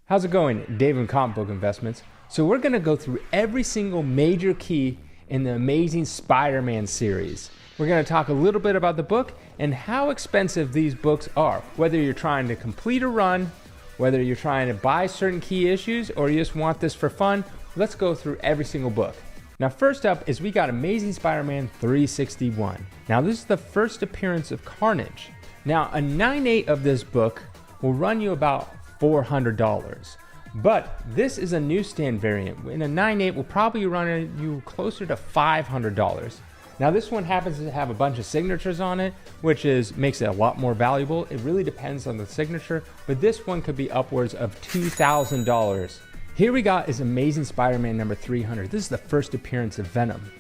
How's it going, Dave and Comic Book Investments? So we're going to go through every single major key in the Amazing Spider-Man series. We're going to talk a little bit about the book and how expensive these books are. Whether you're trying to complete a run, whether you're trying to buy certain key issues, or you just want this for fun, let's go through every single book. Now first up is we got Amazing Spider-Man 361. Now this is the first appearance of Carnage. Now a 9/8 of this book will run you about $400. But this is a newsstand variant. In a 9/8 will probably run you closer to $500. Now this one happens to have a bunch of signatures on it, which makes it a lot more valuable. It really depends on the signature, but this one could be upwards of $2,000. Here we got is Amazing Spider-Man number 300. This is the first appearance of Venom.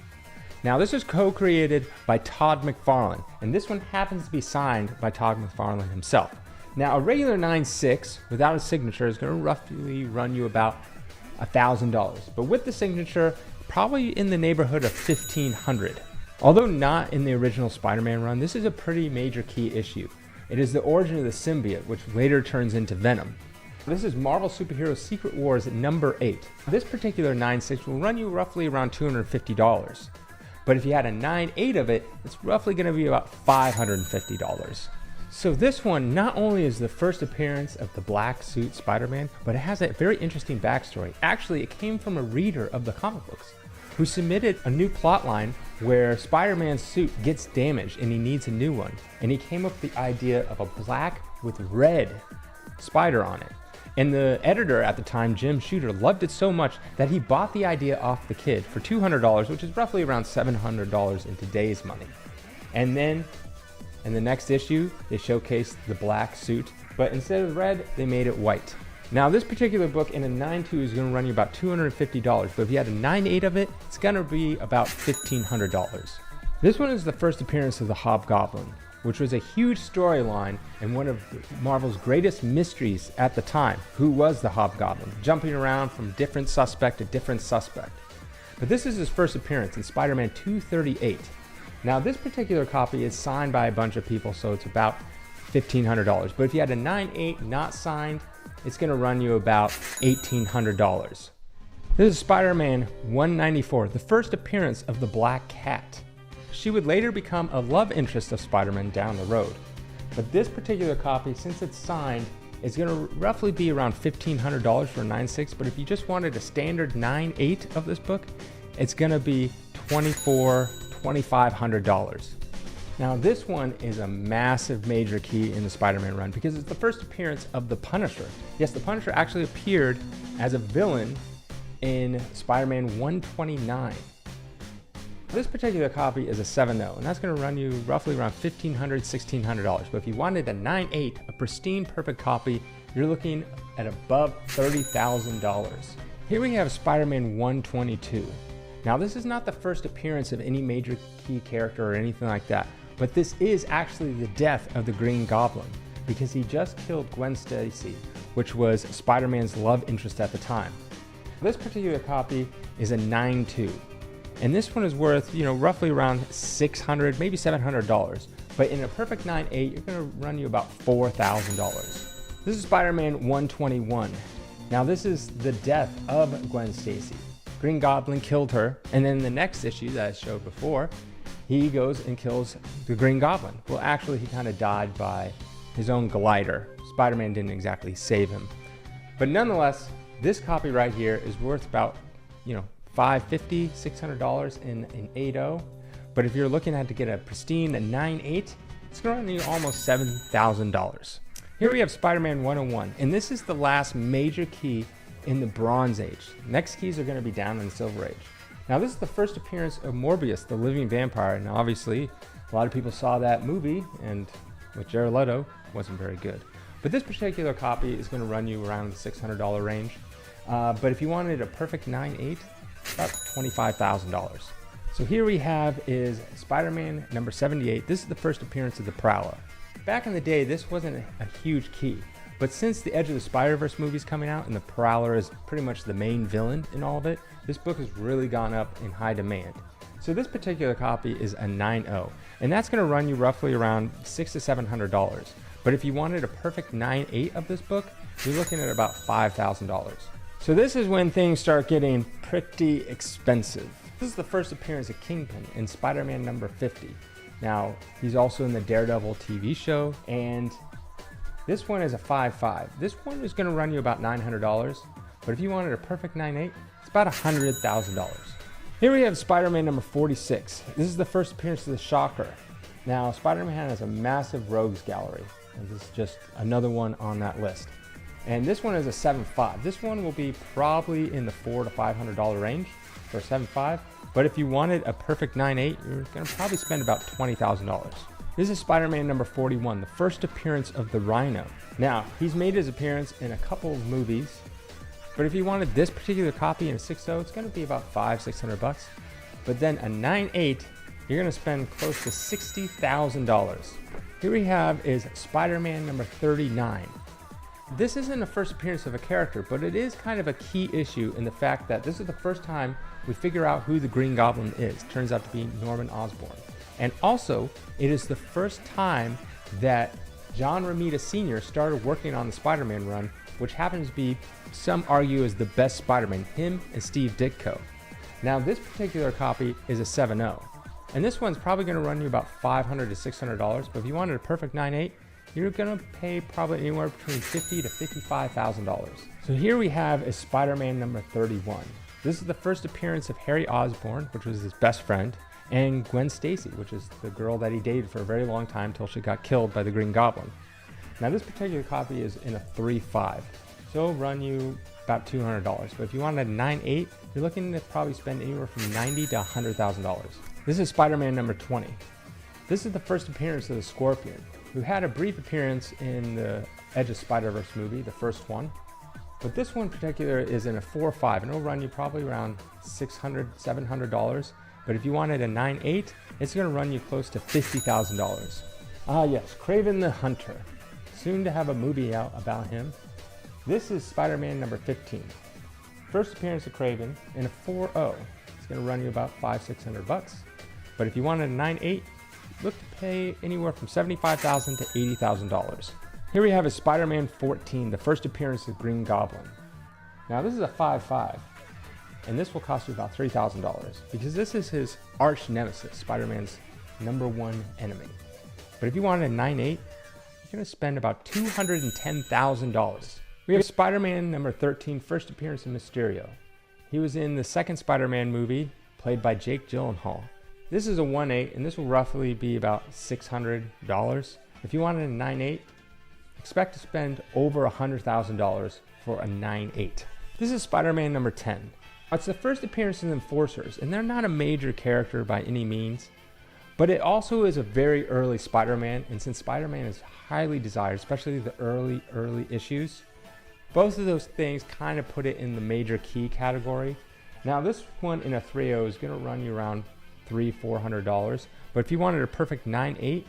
Now this was co-created by Todd McFarlane, and this one happens to be signed by Todd McFarlane himself. Now a regular 9/6 without a signature is going to roughly run you about $1,000, but with the signature, probably in the neighborhood of $1,500. Although not in the original Spider-Man run, this is a pretty major key issue. It is the origin of the symbiote, which later turns into Venom. This is Marvel Superhero Secret Wars number 8. This particular 9/6 will run you roughly around $250. But if you had a 9/8 of it, it's roughly going to be about $550. So this one not only is the first appearance of the black suit Spider-Man, but it has a very interesting backstory. Actually, it came from a reader of the comic books who submitted a new plot line where Spider-Man's suit gets damaged and he needs a new one. And he came up with the idea of a black with red spider on it. And the editor at the time, Jim Shooter, loved it so much that he bought the idea off the kid for $200, which is roughly around $700 in today's money. And then in the next issue, they showcased the black suit, but instead of red, they made it white. Now this particular book in a 9/2 is going to run you about $250, but if you had a 9/8 of it, it's going to be about $1,500. This one is the first appearance of the Hobgoblin, which was a huge storyline and one of Marvel's greatest mysteries at the time. Who was the Hobgoblin? Jumping around from different suspect to different suspect. But this is his first appearance in Spider-Man 238. Now this particular copy is signed by a bunch of people, so it's about $1,500. But if you had a 9/8 not signed, it's going to run you about $1,800. This is Spider-Man 194, the first appearance of the Black Cat. She would later become a love interest of Spider-Man down the road. But this particular copy, since it's signed, is going to roughly be around $1,500 for a 9/6. But if you just wanted a standard 9/8 of this book, it's going to be $2,500. Now this one is a massive major key in the Spider-Man run because it's the first appearance of the Punisher. Yes, the Punisher actually appeared as a villain in Spider-Man 129. This particular copy is a 7/0, and that's going to run you roughly around $1,500, $1,600. But if you wanted a 9/8, a pristine perfect copy, you're looking at above $30,000. Here we have Spider-Man 122. Now this is not the first appearance of any major key character or anything like that, but this is actually the death of the Green Goblin because he just killed Gwen Stacy, which was Spider-Man's love interest at the time. This particular copy is a 9/2, and this one is worth, roughly around $600, maybe $700. But in a perfect 9/8, you're going to run you about $4,000. This is Spider-Man 121. Now this is the death of Gwen Stacy. Green Goblin killed her, and then the next issue that I showed before, he goes and kills the Green Goblin. Well, actually, he kind of died by his own glider. Spider-Man didn't exactly save him. But nonetheless, this copy right here is worth about, $550, $600 in an 8/0. But if you're looking at to get a pristine 9/8, it's going to run you almost $7,000. Here we have Spider-Man 101, and this is the last major key in the Bronze Age. Next keys are going to be down in the Silver Age. Now this is the first appearance of Morbius, the living vampire, and obviously a lot of people saw that movie, and with Jared Leto, wasn't very good. But this particular copy is going to run you around the $600 range. But if you wanted a perfect 9/8, about $25,000. So here we have is Spider-Man number 78. This is the first appearance of the Prowler. Back in the day, this wasn't a huge key. But since the Edge of the Spider-Verse movie is coming out and the Prowler is pretty much the main villain in all of it, this book has really gone up in high demand. So this particular copy is a 9/0, and that's going to run you roughly around $600 to $700. But if you wanted a perfect 9/8 of this book, you're looking at about $5,000. So this is when things start getting pretty expensive. This is the first appearance of Kingpin in Spider-Man number 50. Now, he's also in the Daredevil TV show, and this one is a 5.5. This one is going to run you about $900, but if you wanted a perfect 9.8, it's about $100,000. Here we have Spider-Man number 46. This is the first appearance of the Shocker. Now, Spider-Man has a massive rogues gallery, and this is just another one on that list. And this one is a 7.5. This one will be probably in the $400 to $500 range for a 7.5. But if you wanted a perfect 9.8, you're going to probably spend about $20,000. This is Spider-Man number 41, the first appearance of the Rhino. Now, he's made his appearance in a couple of movies, but if you wanted this particular copy in a 6.0, it's going to be about $500-600. But then a 9.8, you're going to spend close to $60,000. Here we have is Spider-Man number 39. This isn't the first appearance of a character, but it is kind of a key issue in the fact that this is the first time we figure out who the Green Goblin is. Turns out to be Norman Osborn. And also, it is the first time that John Romita Sr. started working on the Spider-Man run, which happens to be, some argue, is the best Spider-Man, him and Steve Ditko. Now, this particular copy is a 7.0, and this one's probably going to run you about $500 to $600, but if you wanted a perfect 9.8, you're going to pay probably anywhere between $50,000 to $55,000. So here we have is Spider-Man number 31. This is the first appearance of Harry Osborn, which was his best friend, and Gwen Stacy, which is the girl that he dated for a very long time till she got killed by the Green Goblin. Now this particular copy is in a 3.5, so it'll run you about $200. But if you wanted a 9.8, you're looking to probably spend anywhere from $90,000 to $100,000. This is Spider-Man number 20. This is the first appearance of the Scorpion, who had a brief appearance in the Edge of Spider-Verse movie, the first one. But this one in particular is in a 4.5, and it'll run you probably around $600, $700. But if you wanted a 9.8, it's going to run you close to $50,000. Ah yes, Kraven the Hunter. Soon to have a movie out about him. This is Spider-Man number 15. First appearance of Kraven in a 4.0. It's going to run you about $500-600. But if you wanted a 9.8, look to pay anywhere from $75,000 to $80,000. Here we have is Spider-Man 14, the first appearance of Green Goblin. Now this is a 5.5, and this will cost you about $3,000 because this is his arch nemesis, Spider-Man's number one enemy. But if you wanted a 9.8, you're going to spend about $210,000. We have Spider-Man number 13, first appearance of Mysterio. He was in the second Spider-Man movie, played by Jake Gyllenhaal. This is a 1.8, and this will roughly be about $600. If you wanted a 9.8, expect to spend over $100,000 for a 9.8. This is Spider-Man number 10. It's the first appearance of the Enforcers, and they're not a major character by any means, but it also is a very early Spider-Man, and since Spider-Man is highly desired, especially the early issues, both of those things kind of put it in the major key category. Now this one in a 3.0 is going to run you around $300-400, but if you wanted a perfect 9.8,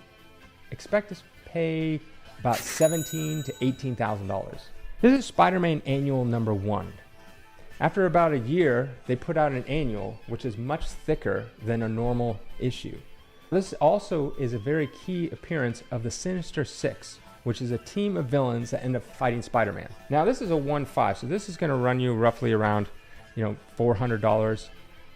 expect to pay about $17,000 to $18,000. This is Spider-Man Annual number 1. After about a year, they put out an annual, which is much thicker than a normal issue. This also is a very key appearance of the Sinister Six, which is a team of villains that end up fighting Spider-Man. Now this is a 1.5, so this is going to run you roughly around, $400.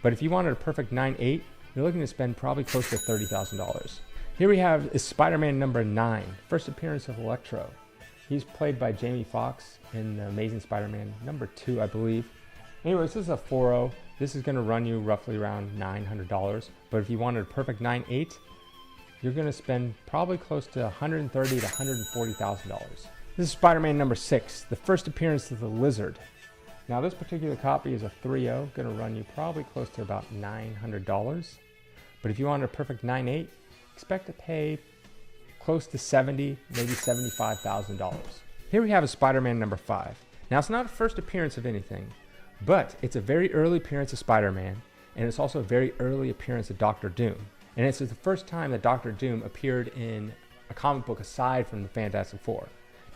But if you wanted a perfect 9.8, you're looking to spend probably close to $30,000. Here we have is Spider-Man number 9, first appearance of Electro. He's played by Jamie Foxx in the Amazing Spider-Man number 2, I believe. Anyways, this is a 4.0. This is going to run you roughly around $900. But if you wanted a perfect 9.8, you're going to spend probably close to $130,000 to $140,000. This is Spider-Man number 6, the first appearance of the Lizard. Now this particular copy is a 3.0, going to run you probably close to about $900. But if you want a perfect 9.8, expect to pay close to $70,000, maybe $75,000. Here we have a Spider-Man number 5. Now it's not a first appearance of anything, but it's a very early appearance of Spider-Man, and it's also a very early appearance of Doctor Doom. And it's the first time that Doctor Doom appeared in a comic book aside from the Fantastic Four.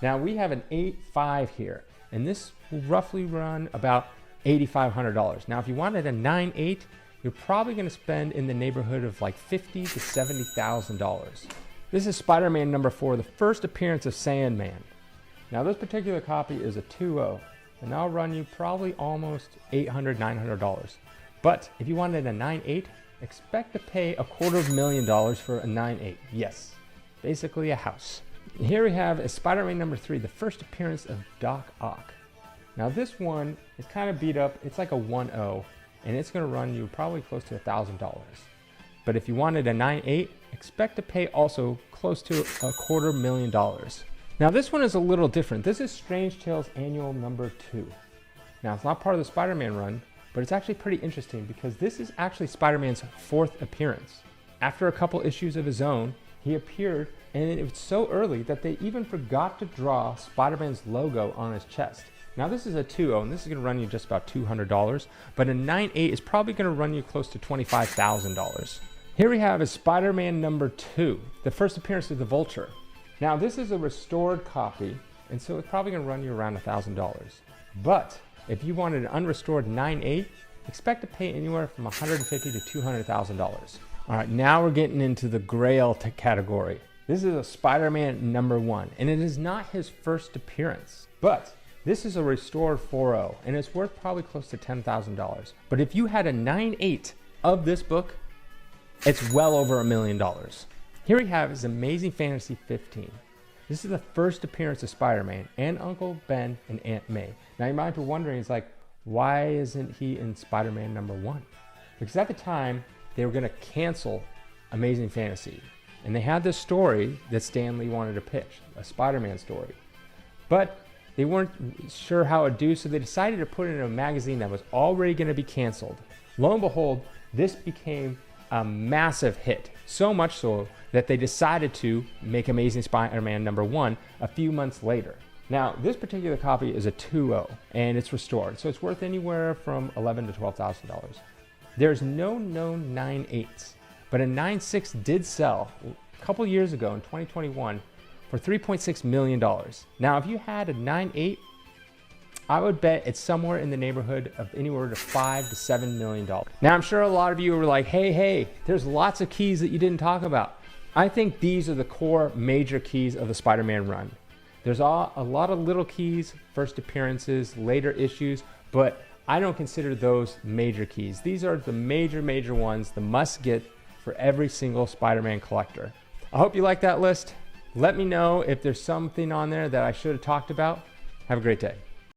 Now we have an 8.5 here, and this will roughly run about $8,500. Now if you wanted a 9.8, you're probably going to spend in the neighborhood of like $50,000 to $70,000. This is Spider-Man number 4, the first appearance of Sandman. Now this particular copy is a 2.0, and that'll run you probably almost $800, $900. But if you wanted a 9.8, expect to pay $250,000 for a 9.8. Yes, basically a house. Here we have a Spider-Man number 3, the first appearance of Doc Ock. Now this one is kind of beat up. It's like a 1.0, and it's going to run you probably close to $1,000. But if you wanted a 9.8, expect to pay also close to $250,000. Now this one is a little different. This is Strange Tales Annual number 2. Now it's not part of the Spider-Man run, but it's actually pretty interesting because this is actually Spider-Man's 4th appearance. After a couple issues of his own, he appeared, and it was so early that they even forgot to draw Spider-Man's logo on his chest. Now this is a 2.0, and this is going to run you just about $200, but a 9.8 is probably going to run you close to $25,000. Here we have a Spider-Man number 2, the first appearance of the Vulture. Now this is a restored copy, and so it's probably going to run you around $1,000. But if you wanted an unrestored 9.8, expect to pay anywhere from $150,000 to $200,000. All right, now we're getting into the Grail category. This is a Spider-Man number 1, and it is not his first appearance, but this is a restored 4.0, and it's worth probably close to $10,000. But if you had a 9.8 of this book, it's well over $1 million. Here we have is Amazing Fantasy 15. This is the first appearance of Spider-Man and Uncle Ben and Aunt May. Now you might be wondering, it's like, why isn't he in Spider-Man number 1? Because at the time, they were going to cancel Amazing Fantasy. And they had this story that Stan Lee wanted to pitch, a Spider-Man story. But they weren't sure how it would do, so they decided to put it in a magazine that was already going to be canceled. Lo and behold, this became a massive hit. So much so that they decided to make Amazing Spider-Man number 1 a few months later. Now, this particular copy is a 2.0, and it's restored, so it's worth anywhere from $11,000 to $12,000. There's no known 9.8s, but a 9.6 did sell a couple years ago in 2021 for $3.6 million. Now, if you had a 9.8, I would bet it's somewhere in the neighborhood of anywhere to $5 to $7 million. Now, I'm sure a lot of you were like, hey, there's lots of keys that you didn't talk about. I think these are the core major keys of the Spider-Man run. There's a lot of little keys, first appearances, later issues, but I don't consider those major keys. These are the major ones, the must get for every single Spider-Man collector. I hope you like that list. Let me know if there's something on there that I should have talked about. Have a great day.